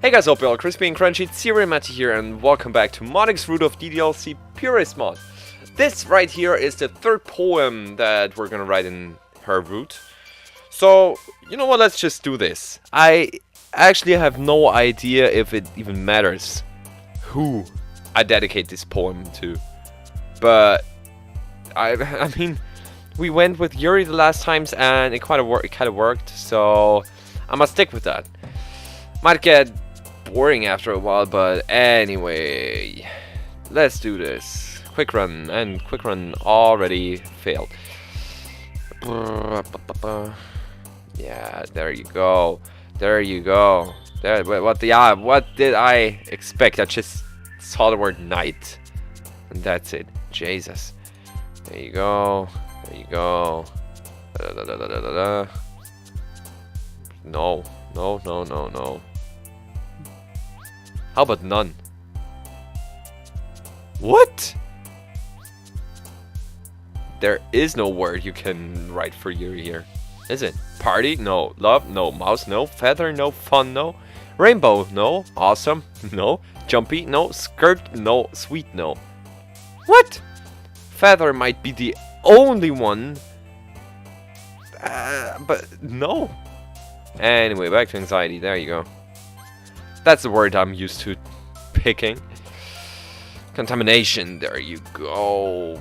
Hey guys, hope you're all crispy and crunchy. It's Matty here, and welcome back to Monika's Root of DDLC Purist mod. This right here is the third poem that we're gonna write in her root. So, you know what, let's just do this. I actually have no idea if it even matters who I dedicate this poem to. But, I mean, we went with Yuri the last times and it kind of worked, so I must stick with that. Might get boring after a while, but anyway, let's do this. Quick run, and quick run already failed. Yeah, there you go. There you go. There, what did I expect? I just saw the word night, and that's it. Jesus. There you go. There you go. No. No, no, no, no. How about none? What? There is no word you can write for Yuri here, is it? Party? No. Love? No. Mouse? No. Feather? No. Fun? No. Rainbow? No. Awesome? No. Jumpy? No. Skirt? No. Sweet? No. What? Feather might be the only one, but no. Anyway, back to anxiety. There you go. That's the word I'm used to picking. Contamination. There you go.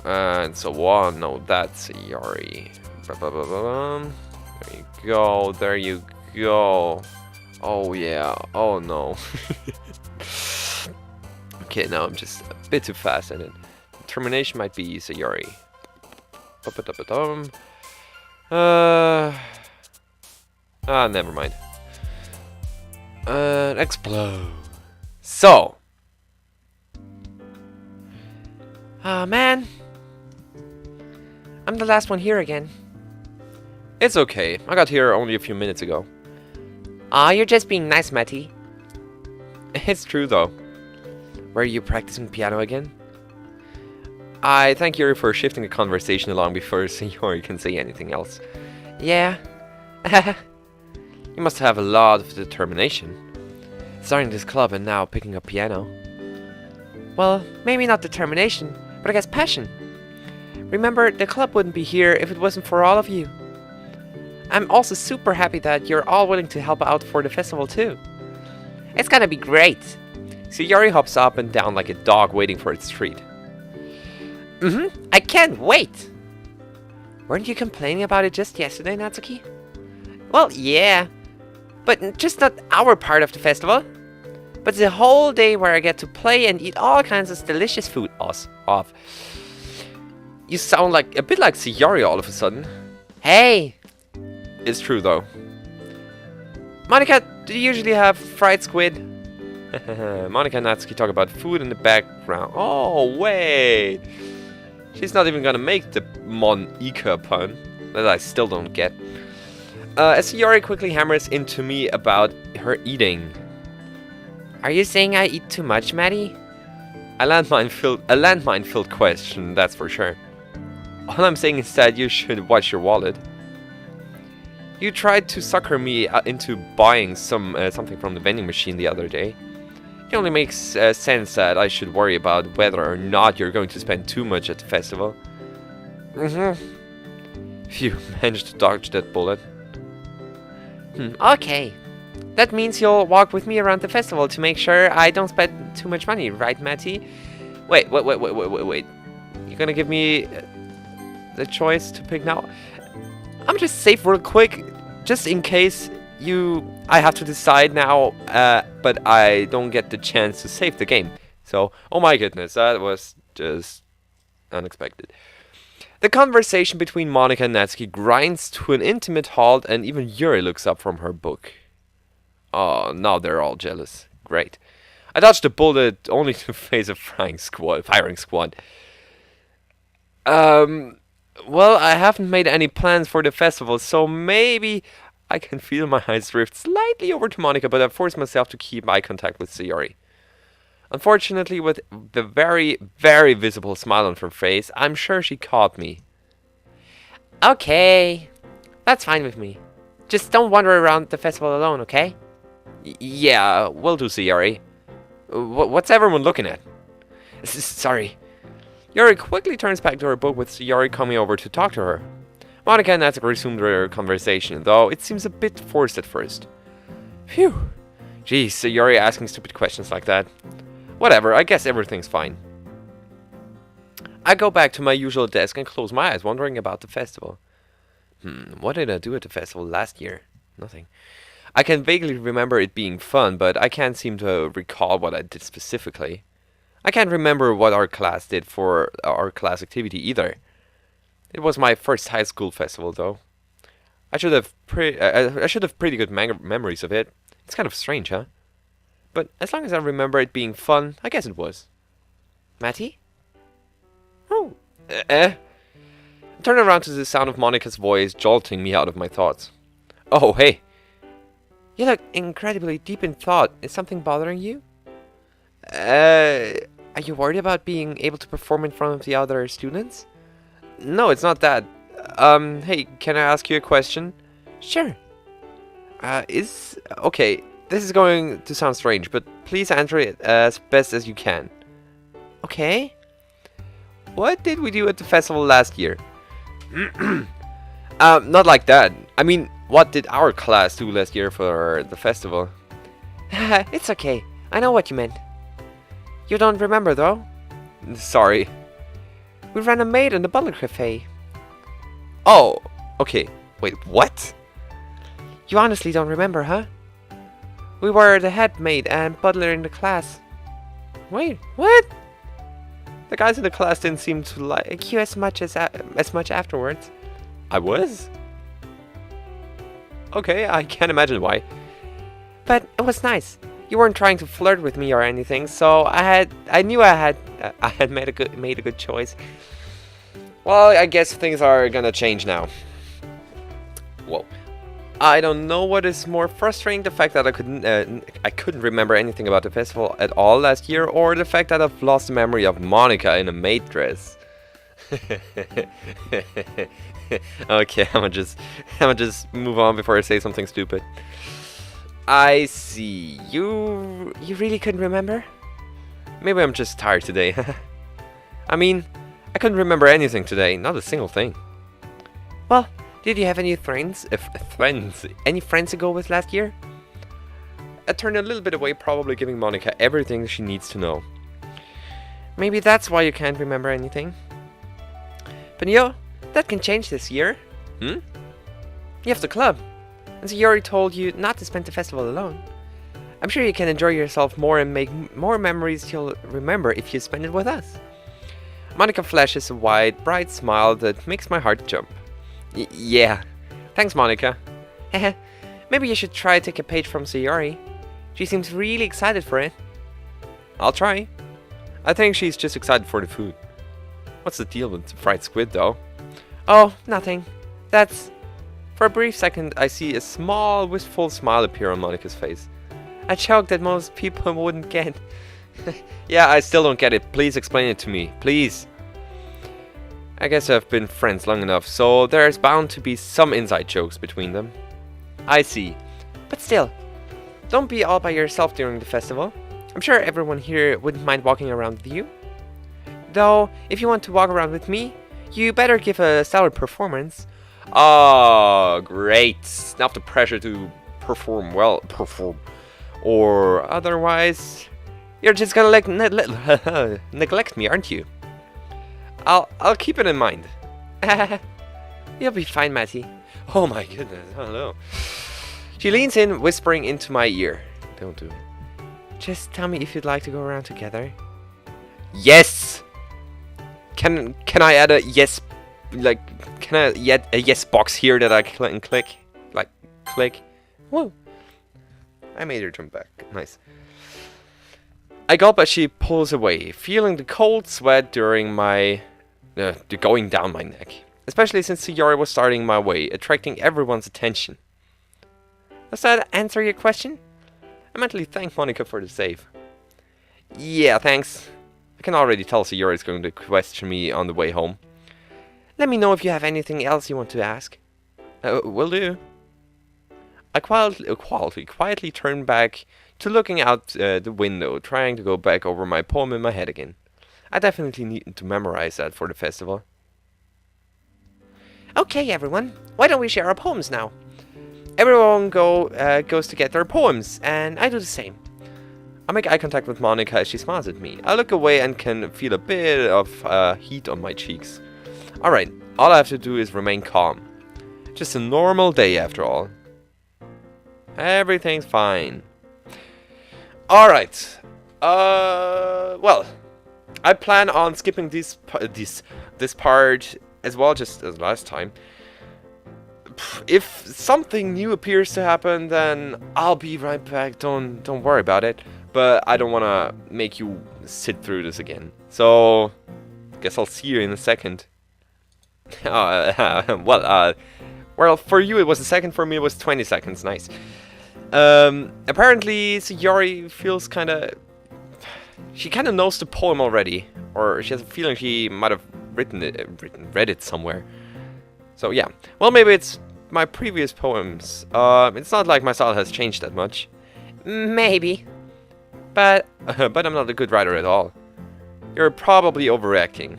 And so on. No, that's Yari. There you go. There you go. Oh yeah. Oh no. Okay, now I'm just a bit too fast at it. Termination might be Sayori. Never mind. Explode. So. Man. I'm the last one here again. It's okay. I got here only a few minutes ago. Aw, you're just being nice, Matty. It's true, though. Were you practicing piano again? I thank Yuri for shifting the conversation along before Yuri can say anything else. Yeah. You must have a lot of determination. Starting this club and now picking up piano. Well, maybe not determination, but I guess passion. Remember, the club wouldn't be here if it wasn't for all of you. I'm also super happy that you're all willing to help out for the festival too. It's gonna be great. So Yuri hops up and down like a dog waiting for its treat. I can't wait! Weren't you complaining about it just yesterday, Natsuki? Well, yeah. But just not our part of the festival. But the whole day where I get to play and eat all kinds of delicious food. Off. You sound like a bit like Sayori all of a sudden. Hey! It's true though. Monika, do you usually have fried squid? Monika and Natsuki talk about food in the background. Oh, wait! She's not even gonna make the Monika pun that I still don't get. As Yuri quickly hammers into me about her eating. Are you saying I eat too much, Maddie? A landmine-filled question, that's for sure. All I'm saying is that you should watch your wallet. You tried to sucker me into buying something from the vending machine the other day. It only makes sense that I should worry about whether or not you're going to spend too much at the festival. Phew, managed to dodge that bullet. Okay. That means you'll walk with me around the festival to make sure I don't spend too much money, right, Matty? Wait. You're gonna give me the choice to pick now? I'm just save real quick, just in case I have to decide now, but I don't get the chance to save the game. So, oh my goodness, that was just unexpected. The conversation between Monika and Natsuki grinds to an intimate halt, and even Yuri looks up from her book. Oh, now they're all jealous. Great. I dodged a bullet only to face a firing squad. Well, I haven't made any plans for the festival, so maybe I can feel my eyes drift slightly over to Monika, but I force myself to keep eye contact with Sayori. Unfortunately, with the very, very visible smile on her face, I'm sure she caught me. Okay, that's fine with me. Just don't wander around the festival alone, okay? Yeah, will do, Sayori. What's everyone looking at? Sorry. Yuri quickly turns back to her book with Sayori coming over to talk to her. Monika and Natsuko resume their conversation, though it seems a bit forced at first. Phew. Geez, Sayori asking stupid questions like that. Whatever, I guess everything's fine. I go back to my usual desk and close my eyes, wondering about the festival. What did I do at the festival last year? Nothing. I can vaguely remember it being fun, but I can't seem to recall what I did specifically. I can't remember what our class did for our class activity either. It was my first high school festival, though. I should have pretty good memories of it. It's kind of strange, huh? But as long as I remember it being fun, I guess it was. Matty? Oh, Turn around to the sound of Monika's voice jolting me out of my thoughts. Oh, hey. You look incredibly deep in thought. Is something bothering you? Are you worried about being able to perform in front of the other students? No, it's not that. Hey, can I ask you a question? Sure. Okay, this is going to sound strange, but please answer it as best as you can. Okay. What did we do at the festival last year? Not like that. I mean, what did our class do last year for the festival? It's okay. I know what you meant. You don't remember, though? Sorry. We ran a maid in the Butler Cafe. Oh, okay. Wait, what? You honestly don't remember, huh? We were the head maid and butler in the class. Wait, what? The guys in the class didn't seem to like you as much afterwards. I was? Okay, I can't imagine why. But it was nice. You weren't trying to flirt with me or anything, so I knew I had made a good choice. Well, I guess things are gonna change now. Whoa. I don't know what is more frustrating, the fact that I couldn't remember anything about the festival at all last year, or the fact that I've lost the memory of Monika in a maid dress. Okay, I'ma just move on before I say something stupid. I see. You really couldn't remember? Maybe I'm just tired today. I mean, I couldn't remember anything today, not a single thing. Well, did you have any friends? Any friends to go with last year? I turned a little bit away, probably giving Monika everything she needs to know. Maybe that's why you can't remember anything. But that can change this year. You have the club. And Sayori told you not to spend the festival alone. I'm sure you can enjoy yourself more and make more memories you'll remember if you spend it with us. Monika flashes a wide, bright smile that makes my heart jump. Yeah. Thanks, Monika. Maybe you should try to take a page from Sayori. She seems really excited for it. I'll try. I think she's just excited for the food. What's the deal with the fried squid, though? Oh, nothing. For a brief second, I see a small, wistful smile appear on Monika's face. A joke that most people wouldn't get. Yeah, I still don't get it. Please explain it to me. Please. I guess I've been friends long enough, so there's bound to be some inside jokes between them. I see. But still, don't be all by yourself during the festival. I'm sure everyone here wouldn't mind walking around with you. Though, if you want to walk around with me, you better give a stellar performance. Oh, great. Now the pressure to perform. Or otherwise, you're just gonna neglect me, aren't you? I'll keep it in mind. You'll be fine, Matty. Oh my goodness, hello. She leans in, whispering into my ear. Don't do it. Just tell me if you'd like to go around together. Yes! Can I add a yes, can I add a yes box here that I can click? Click. Whoa. I made her jump back. Nice. I gulp as she pulls away, feeling the cold sweat going down my neck. Especially since Sayori was starting my way, attracting everyone's attention. Does that answer your question? I mentally thank Monika for the save. Yeah, thanks. I can already tell Sayori is going to question me on the way home. Let me know if you have anything else you want to ask. Will do. I quietly turned back to looking out the window, trying to go back over my poem in my head again. I definitely need to memorize that for the festival. Okay, everyone, why don't we share our poems now? Everyone goes to get their poems, and I do the same. I make eye contact with Monika as she smiles at me. I look away and can feel a bit of heat on my cheeks. Alright, all I have to do is remain calm. Just a normal day after all. Everything's fine. Alright. Well, I plan on skipping this part as well, just as last time. If something new appears to happen, then I'll be right back. Don't worry about it. But I don't want to make you sit through this again. So, guess I'll see you in a second. Well, for you it was a second, for me it was 20 seconds. Nice. Apparently Sayori feels she kind of knows the poem already, or she has a feeling she might have read it somewhere. So yeah, well, maybe it's my previous poems. It's not like my style has changed that much. Maybe, but I'm not a good writer at all. You're probably overreacting.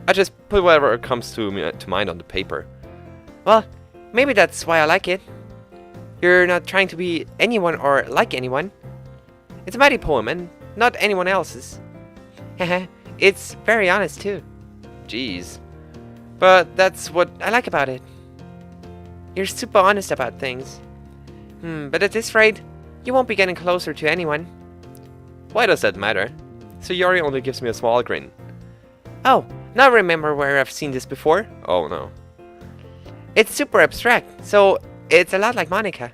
I just put whatever comes to mind on the paper. Well, maybe that's why I like it. You're not trying to be anyone or like anyone. It's a mighty poem and not anyone else's. It's very honest too. Jeez. But that's what I like about it. You're super honest about things. But at this rate, you won't be getting closer to anyone. Why does that matter? Sayori only gives me a small grin. Oh, now remember where I've seen this before? Oh no. It's super abstract, so it's a lot like Monika.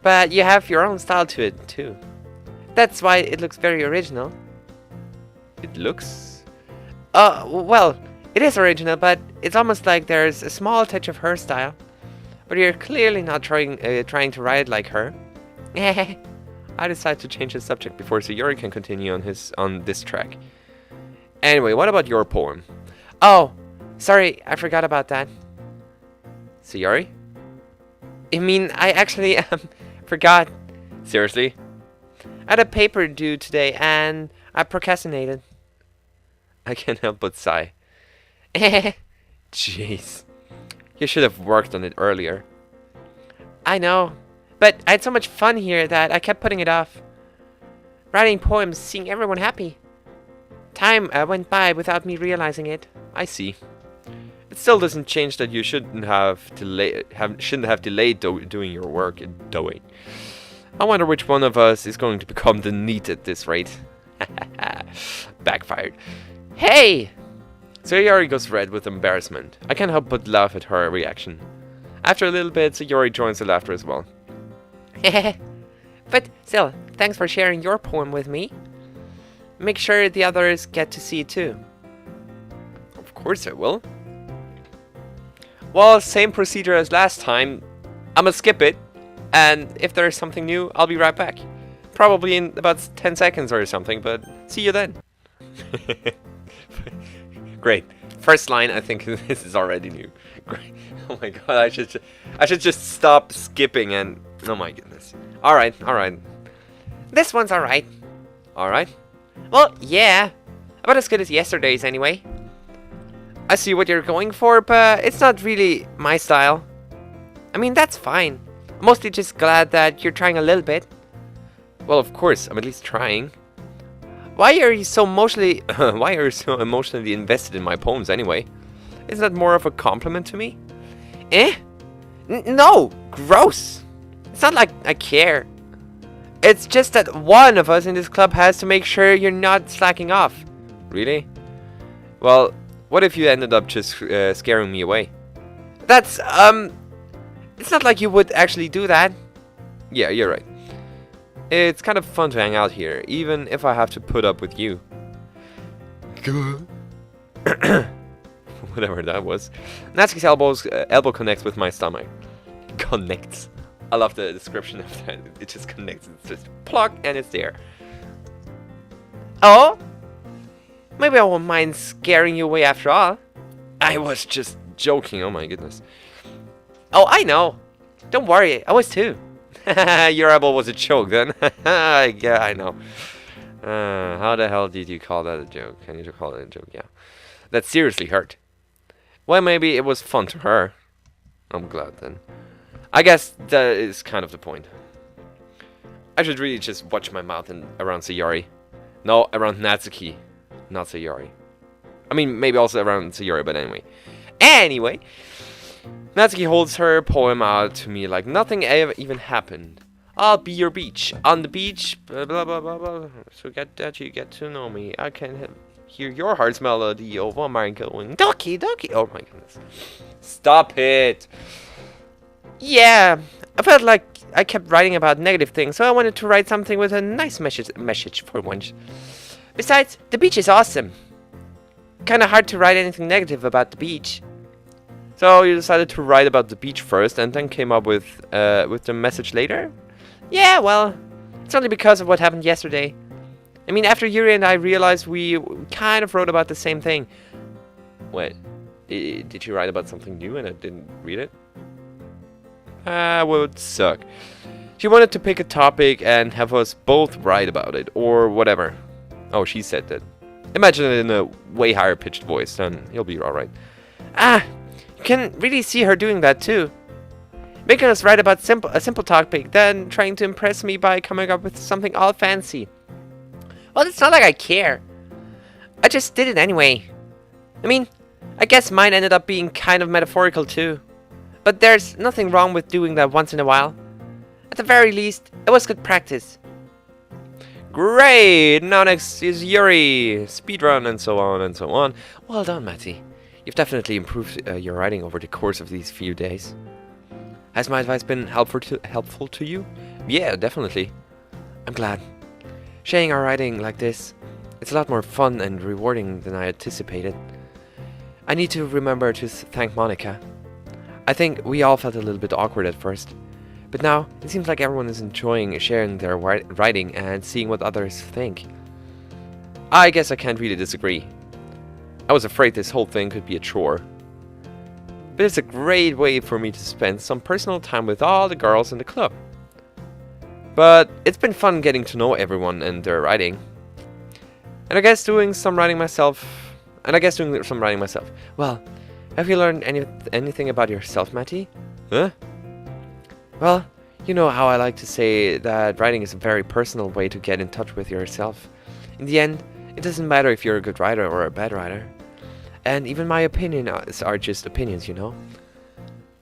But you have your own style to it, too. That's why it looks very original. It looks? Well, it is original, but it's almost like there's a small touch of her style. But you're clearly not trying to write like her. I decide to change the subject before Sayori can continue on this track. Anyway, what about your poem? Oh, sorry, I forgot about that. Sayori? I mean, I actually forgot. Seriously? I had a paper due today and I procrastinated. I can't help but sigh. Jeez. You should have worked on it earlier. I know, but I had so much fun here that I kept putting it off. Writing poems, seeing everyone happy. Time went by without me realizing it. I see. It still doesn't change that you shouldn't have delayed doing your work and doing. I wonder which one of us is going to become the NEET at this rate. Backfired. Hey! Sayori goes red with embarrassment. I can't help but laugh at her reaction. After a little bit, Sayori joins the laughter as well. But still, thanks for sharing your poem with me. Make sure the others get to see it too. Of course I will. Well, same procedure as last time. I'ma skip it, and if there's something new, I'll be right back. Probably in about 10 seconds or something, but see you then. Great. First line, I think this is already new. Great. Oh my god, I should just stop skipping and... Oh my goodness. Alright. This one's alright. Alright? Well, yeah. About as good as yesterday's anyway. I see what you're going for, but it's not really my style. I mean, that's fine. I'm mostly just glad that you're trying a little bit. Well, of course, I'm at least trying. Why are you so emotionally invested in my poems anyway? Isn't that more of a compliment to me? No! Gross! It's not like I care. It's just that one of us in this club has to make sure you're not slacking off. Really? Well, what if you ended up just scaring me away? That's, it's not like you would actually do that. Yeah, you're right. It's kind of fun to hang out here, even if I have to put up with you. Whatever that was. Natsuki's elbow connects with my stomach. Connects. I love the description of that. It just connects. It's just pluck and it's there. Oh? Maybe I won't mind scaring you away after all. I was just joking. Oh my goodness. Oh, I know. Don't worry, I was too. Your eyeball was a joke then. Yeah, I know. How the hell did you call that a joke? Can you call it a joke? Yeah. That seriously hurt. Well, maybe it was fun to her. I'm glad then. I guess that is kind of the point. I should really just watch my mouth around Sayori. No, around Natsuki. Not Sayori. I mean, maybe also around Sayori, but anyway. Anyway, Natsuki holds her poem out to me like nothing even happened. I'll be your beach. On the beach, blah blah blah blah blah. So that you get to know me. I can hear your heart's melody over mine going ducky ducky. Oh my goodness. Stop it. Yeah, I felt like I kept writing about negative things, so I wanted to write something with a nice message for once. Besides, the beach is awesome. Kinda hard to write anything negative about the beach. So you decided to write about the beach first and then came up with the message later? Yeah, well, it's only because of what happened yesterday. I mean, after Yuri and I realized we kind of wrote about the same thing. Wait, did you write about something new and I didn't read it? Would suck. She wanted to pick a topic and have us both write about it, or whatever. Oh, she said that. Imagine it in a way higher pitched voice, then you'll be alright. You can really see her doing that too. Making us write about a simple topic, then trying to impress me by coming up with something all fancy. Well, it's not like I care. I just did it anyway. I mean, I guess mine ended up being kind of metaphorical too. But there's nothing wrong with doing that once in a while. At the very least, it was good practice. Great! Now next is Yuri. Speedrun and so on and so on. Well done, Matty. You've definitely improved your writing over the course of these few days. Has my advice been helpful to you? Yeah, definitely. I'm glad. Sharing our writing like this, it's a lot more fun and rewarding than I anticipated. I need to remember to thank Monika. I think we all felt a little bit awkward at first, but now it seems like everyone is enjoying sharing their writing and seeing what others think. I guess I can't really disagree. I was afraid this whole thing could be a chore. But it's a great way for me to spend some personal time with all the girls in the club. But it's been fun getting to know everyone and their writing. And I guess doing some writing myself. Well, have you learned anything about yourself, Matty? Huh? Well, you know how I like to say that writing is a very personal way to get in touch with yourself. In the end, it doesn't matter if you're a good writer or a bad writer. And even my opinions are just opinions, you know?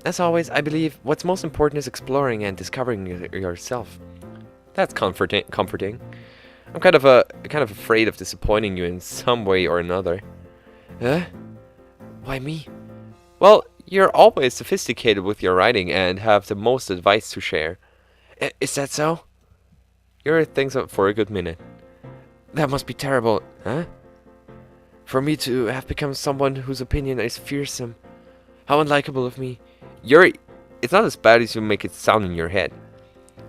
As always, I believe what's most important is exploring and discovering yourself. That's comforting. I'm kind of afraid of disappointing you in some way or another. Huh? Why me? Well, you're always sophisticated with your writing and have the most advice to share. Is that so? You're things up for a good minute. That must be terrible, huh? For me to have become someone whose opinion is fearsome. How unlikable of me. It's not as bad as you make it sound in your head.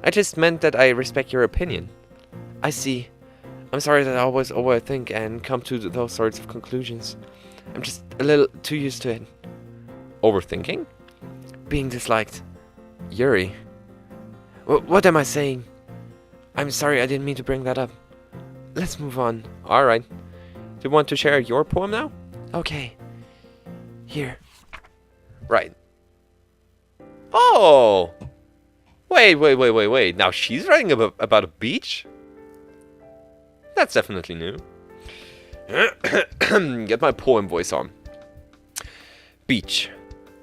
I just meant that I respect your opinion. I see. I'm sorry that I always overthink and come to those sorts of conclusions. I'm just a little too used to it. Overthinking? Being disliked. Yuri. What am I saying? I'm sorry, I didn't mean to bring that up. Let's move on. Alright. Do you want to share your poem now? Okay. Here. Right. Oh! Wait. Now she's writing about a beach? That's definitely new. Get my poem voice on. Beach.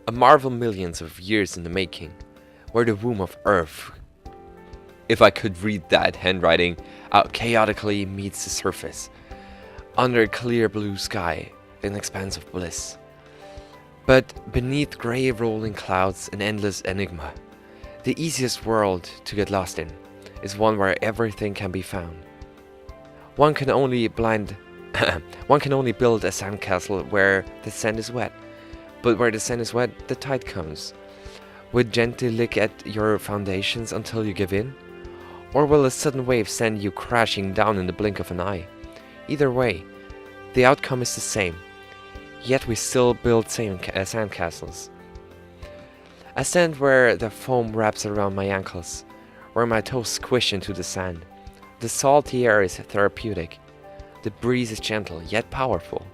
A marvel millions of years in the making. Where the womb of Earth. If I could read that handwriting out chaotically meets the surface. Under a clear blue sky, an expanse of bliss. But beneath grey rolling clouds, an endless enigma. The easiest world to get lost in is one where everything can be found. One can only build a sandcastle where the sand is wet. But where the sand is wet, the tide comes. Will it gently lick at your foundations until you give in? Or will a sudden wave send you crashing down in the blink of an eye? Either way, the outcome is the same. Yet we still build sandcastles. I stand where the foam wraps around my ankles, where my toes squish into the sand. The salty air is therapeutic. The breeze is gentle, yet powerful.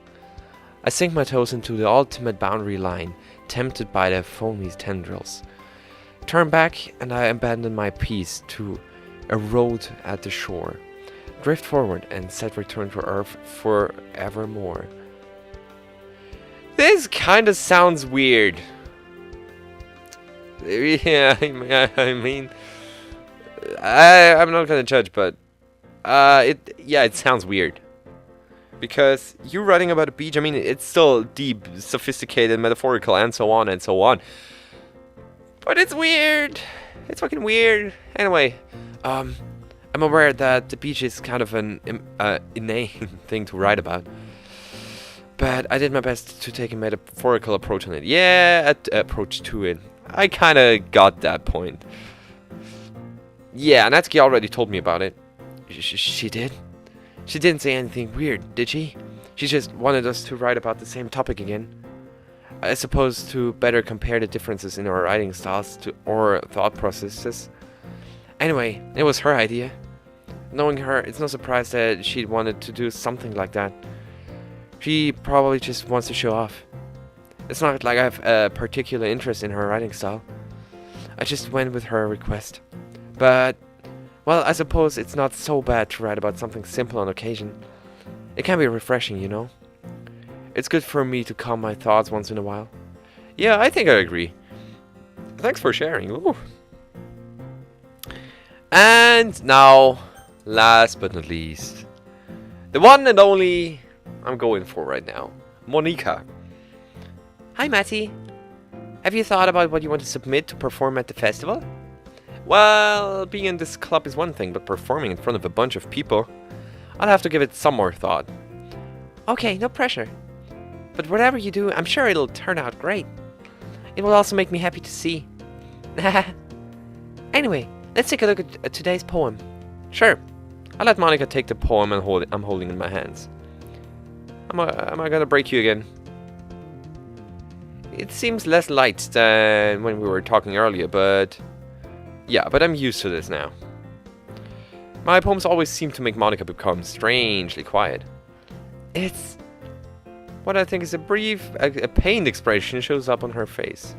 I sink my toes into the ultimate boundary line, tempted by the foamy tendrils. Turn back, and I abandon my piece to erode at the shore. Drift forward and set return to Earth forevermore. This kind of sounds weird. Yeah, I mean, I'm not gonna judge, but it sounds weird. Because you writing about a beach, I mean, it's still deep, sophisticated, metaphorical, and so on and so on. But it's weird. It's fucking weird. Anyway, I'm aware that the beach is kind of an inane thing to write about. But I did my best to take a metaphorical approach on it. Yeah, approach to it. I kind of got that point. Yeah, Natsuki already told me about it. She did? She didn't say anything weird, did she? She just wanted us to write about the same topic again. I suppose to better compare the differences in our writing styles or thought processes. Anyway, it was her idea. Knowing her, it's no surprise that she wanted to do something like that. She probably just wants to show off. It's not like I have a particular interest in her writing style. I just went with her request. But, well, I suppose it's not so bad to write about something simple on occasion. It can be refreshing, you know? It's good for me to calm my thoughts once in a while. Yeah, I think I agree. Thanks for sharing. Ooh. And now, last but not least, the one and only I'm going for right now, Monika. Hi, Matty. Have you thought about what you want to submit to perform at the festival? Well, being in this club is one thing, but performing in front of a bunch of people, I'll have to give it some more thought. Okay, no pressure. But whatever you do, I'm sure it'll turn out great. It will also make me happy to see. Anyway, let's take a look at today's poem. Sure. I'll let Monika take the poem I'm holding in my hands. Am I gonna break you again? It seems less light than when we were talking earlier, but... yeah, but I'm used to this now. My poems always seem to make Monika become strangely quiet. It's... what I think is a brief, a pained expression shows up on her face.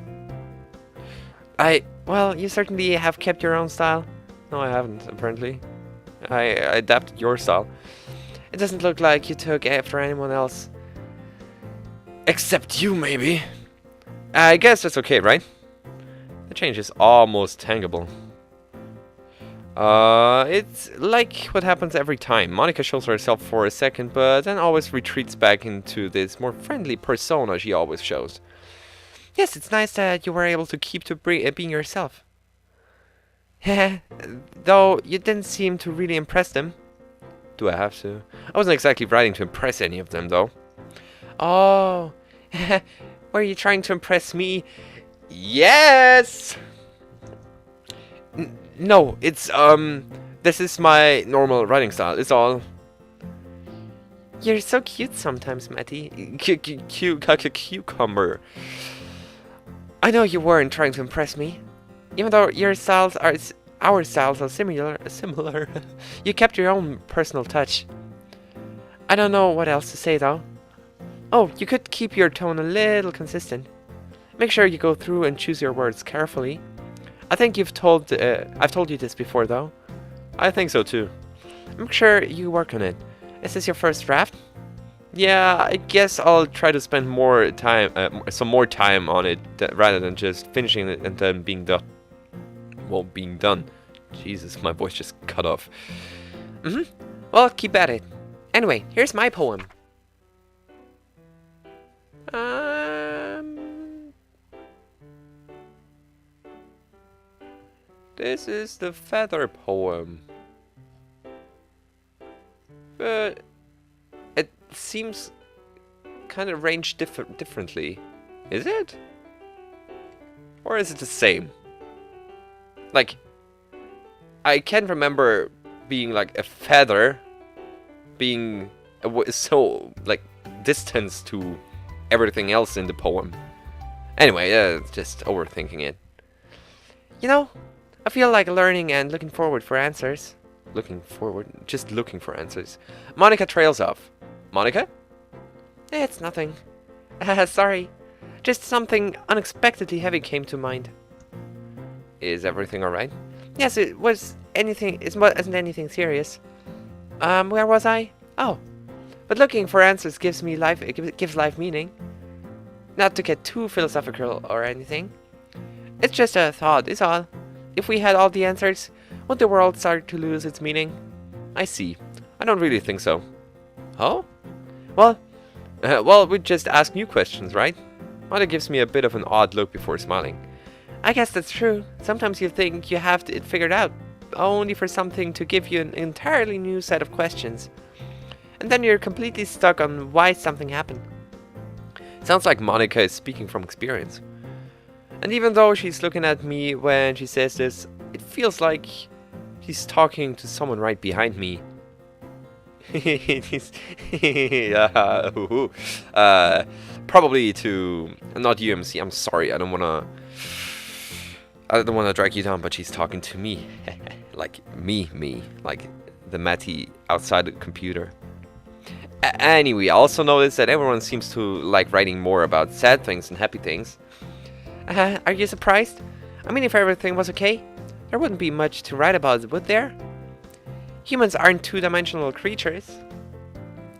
Well, you certainly have kept your own style. No, I haven't, apparently. I adapted your style. It doesn't look like you took after anyone else. Except you, maybe. I guess that's okay, right? The change is almost tangible. It's like what happens every time. Monika shows herself for a second, but then always retreats back into this more friendly persona she always shows. Yes, it's nice that you were able to keep to being yourself. Though you didn't seem to really impress them. Do I have to? I wasn't exactly writing to impress any of them, though. Oh, were you trying to impress me? Yes! No, it's, this is my normal writing style, it's all. You're so cute sometimes, Matty. Cucumber. I know you weren't trying to impress me. Even though our styles are similar, you kept your own personal touch. I don't know what else to say, though. Oh, you could keep your tone a little consistent. Make sure you go through and choose your words carefully. I think I've told you this before, though. I think so, too. Make sure you work on it. Is this your first draft? Yeah, I guess I'll try to spend some more time on it, rather than just finishing it and then being done. Well, being done. Jesus, my voice just cut off. Well, keep at it. Anyway, here's my poem. This is the feather poem. But it seems kind of arranged differently. Is it? Or is it the same? Like, I can remember being like a feather being so like distanced to everything else in the poem. Anyway, just overthinking it. You know, I feel like learning and looking forward for answers. Looking forward? Just looking for answers. Monika trails off. Monika? It's nothing. Sorry. Just something unexpectedly heavy came to mind. Is everything alright? Yes, it was anything. It wasn't anything serious. Where was I? Oh. But looking for answers gives me life. It gives life meaning. Not to get too philosophical or anything. It's just a thought, is all. If we had all the answers, would the world start to lose its meaning? I see. I don't really think so. Oh? Well, we'd just ask new questions, right? Mother gives me a bit of an odd look before smiling. I guess that's true. Sometimes you think you have it figured out, only for something to give you an entirely new set of questions. And then you're completely stuck on why something happened. Sounds like Monika is speaking from experience. And even though she's looking at me when she says this, it feels like she's talking to someone right behind me. Probably to not UMC. I'm sorry. I don't wanna drag you down, but she's talking to me, like me, like the Matty outside the computer. Anyway, I also noticed that everyone seems to like writing more about sad things and happy things. Are you surprised? I mean, if everything was okay, there wouldn't be much to write about, would there? Humans aren't two-dimensional creatures.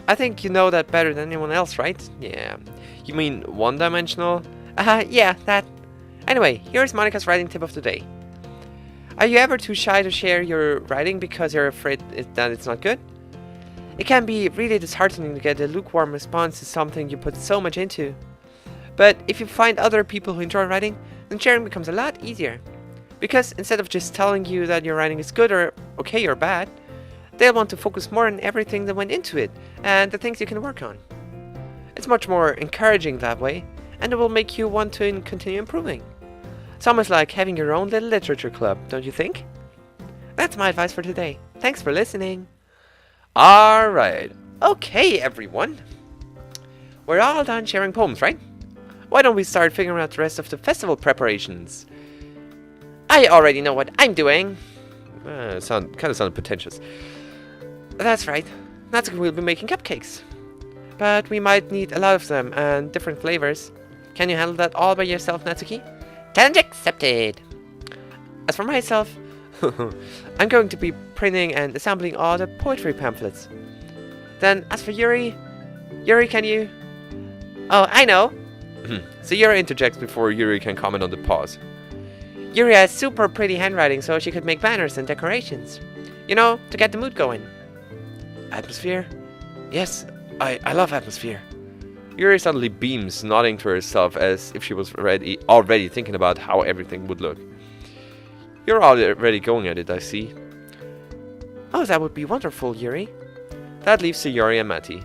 I think you know that better than anyone else, right? Yeah. You mean one-dimensional? Yeah, that. Anyway, here's Monika's writing tip of the day. Are you ever too shy to share your writing because you're afraid that it's not good? It can be really disheartening to get a lukewarm response to something you put so much into. But if you find other people who enjoy writing, then sharing becomes a lot easier. Because instead of just telling you that your writing is good or okay or bad, they'll want to focus more on everything that went into it and the things you can work on. It's much more encouraging that way, and it will make you want to continue improving. It's almost like having your own little literature club, don't you think? That's my advice for today. Thanks for listening. Alright. Okay, everyone. We're all done sharing poems, right? Why don't we start figuring out the rest of the festival preparations? I already know what I'm doing. Kind of sounded pretentious. That's right. Natsuki will be making cupcakes. But we might need a lot of them and different flavors. Can you handle that all by yourself, Natsuki? Challenge accepted. As for myself, I'm going to be printing and assembling all the poetry pamphlets. Then, as for Yuri, can you? Oh, I know. So Yuri interjects before Yuri can comment on the pause. Yuri has super pretty handwriting, so she could make banners and decorations. You know, to get the mood going. Atmosphere? Yes, I love atmosphere. Yuri suddenly beams, nodding to herself as if she was already thinking about how everything would look. You're already going at it, I see. Oh, that would be wonderful, Yuri. That leaves Sayori and Matti.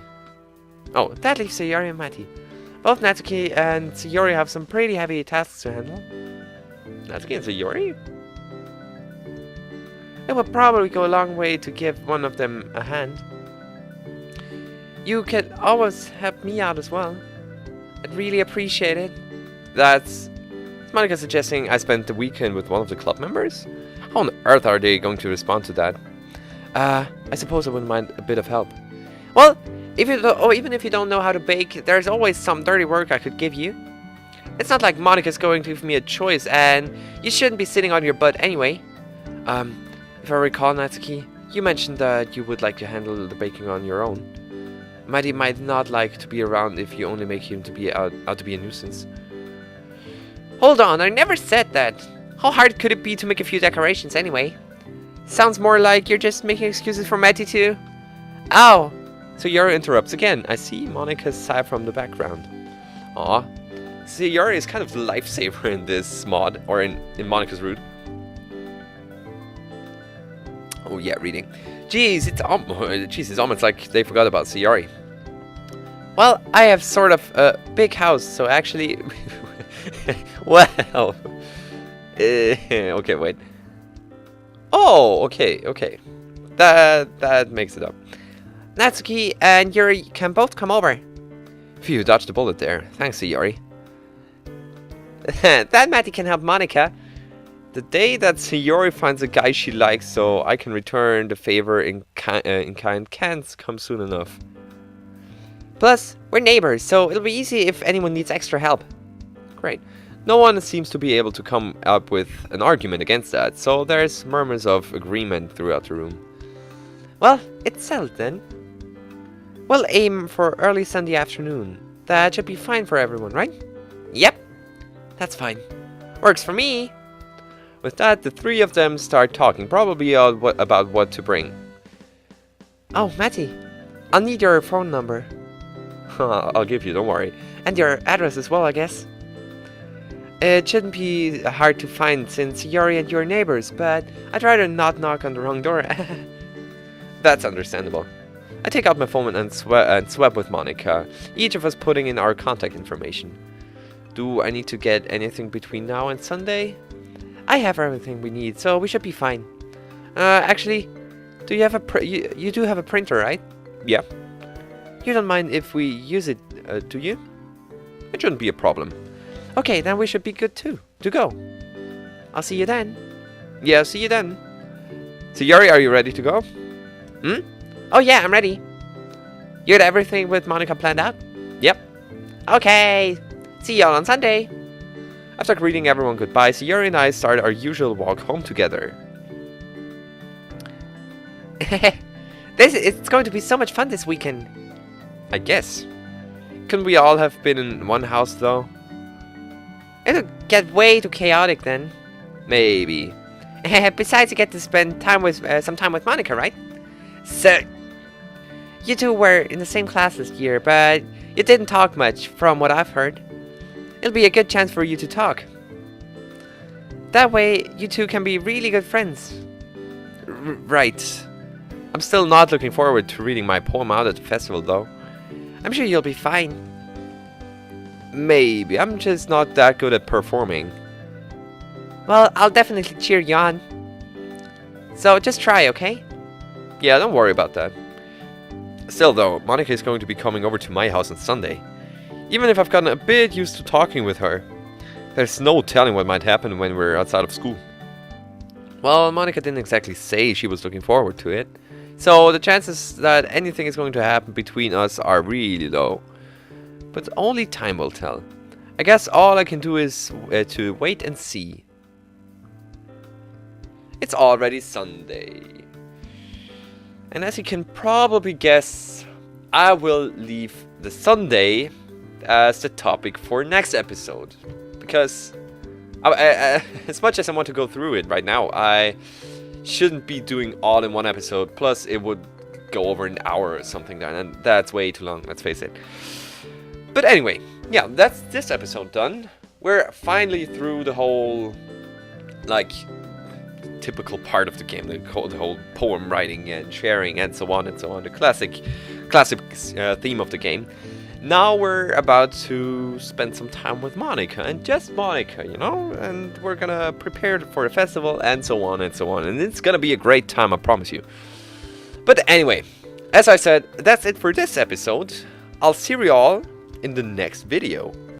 Both Natsuki and Sayori have some pretty heavy tasks to handle. Natsuki and Sayori? It would probably go a long way to give one of them a hand. You could always help me out as well. I'd really appreciate it. That's Monika suggesting I spend the weekend with one of the club members? How on earth are they going to respond to that? I suppose I wouldn't mind a bit of help. Well, even if you don't know how to bake, there's always some dirty work I could give you. It's not like Monika's going to give me a choice, and you shouldn't be sitting on your butt anyway. If I recall, Natsuki, you mentioned that you would like to handle the baking on your own. Matty might not like to be around if you only make him to be out to be a nuisance. Hold on, I never said that. How hard could it be to make a few decorations anyway? Sounds more like you're just making excuses for Matty too. Ow! So Yuri interrupts again. I see Monika's sigh from the background. Aw. See, Yuri is kind of the lifesaver in this mod, or in Monika's route. Oh yeah, reading. Jeez, it's almost like they forgot about Sayori. Well, I have sort of a big house, so actually... well... okay, wait. Oh, okay. That makes it up. Natsuki and Yuri can both come over. Phew, dodged the bullet there. Thanks, Sayori. That Matty can help Monika. The day that Sayori finds a guy she likes so I can return the favor in kind can't come soon enough. Plus, we're neighbors, so it'll be easy if anyone needs extra help. Great. No one seems to be able to come up with an argument against that, so there's murmurs of agreement throughout the room. Well, it's settled then. We'll aim for early Sunday afternoon. That should be fine for everyone, right? Yep. That's fine. Works for me. With that, the three of them start talking, probably about what to bring. Oh, Matty, I'll need your phone number. I'll give you, don't worry. And your address as well, I guess. It shouldn't be hard to find since Yuri and you are neighbors, but I'd rather not knock on the wrong door. That's understandable. I take out my phone and swap with Monika, each of us putting in our contact information. Do I need to get anything between now and Sunday? I have everything we need, so we should be fine. Actually, do you have you do have a printer, right? Yeah. You don't mind if we use it, do you? It shouldn't be a problem. Okay, then we should be good too, to go. I'll see you then. Yeah, see you then. So Yuri, are you ready to go? Oh yeah, I'm ready. You had everything with Monika planned out? Yep. Okay. See y'all on Sunday. After greeting everyone goodbye, Sayori and I start our usual walk home together. It's going to be so much fun this weekend. I guess. Couldn't we all have been in one house though? It'll get way too chaotic then. Maybe. Besides, you get to spend time with some time with Monika, right? So, you two were in the same class this year, but you didn't talk much, from what I've heard. It'll be a good chance for you to talk. That way, you two can be really good friends. Right. I'm still not looking forward to reading my poem out at the festival, though. I'm sure you'll be fine. Maybe. I'm just not that good at performing. Well, I'll definitely cheer you on. So, just try, okay? Yeah, don't worry about that. Still, though, Monika is going to be coming over to my house on Sunday. Even if I've gotten a bit used to talking with her, there's no telling what might happen when we're outside of school. Well, Monika didn't exactly say she was looking forward to it, so the chances that anything is going to happen between us are really low. But only time will tell. I guess all I can do is to wait and see. It's already Sunday. And as you can probably guess, I will leave the Sunday as the topic for next episode. Because as much as I want to go through it right now, I shouldn't be doing all in one episode. Plus, it would go over an hour or something, and that's way too long, let's face it. But anyway, yeah, that's this episode done. We're finally through the whole, like, typical part of the game, the whole poem writing and sharing and so on, the classic theme of the game. Now we're about to spend some time with Monika, and just Monika, you know, and we're gonna prepare for the festival and so on, and it's gonna be a great time, I promise you. But anyway, as I said, that's it for this episode. I'll see you all in the next video.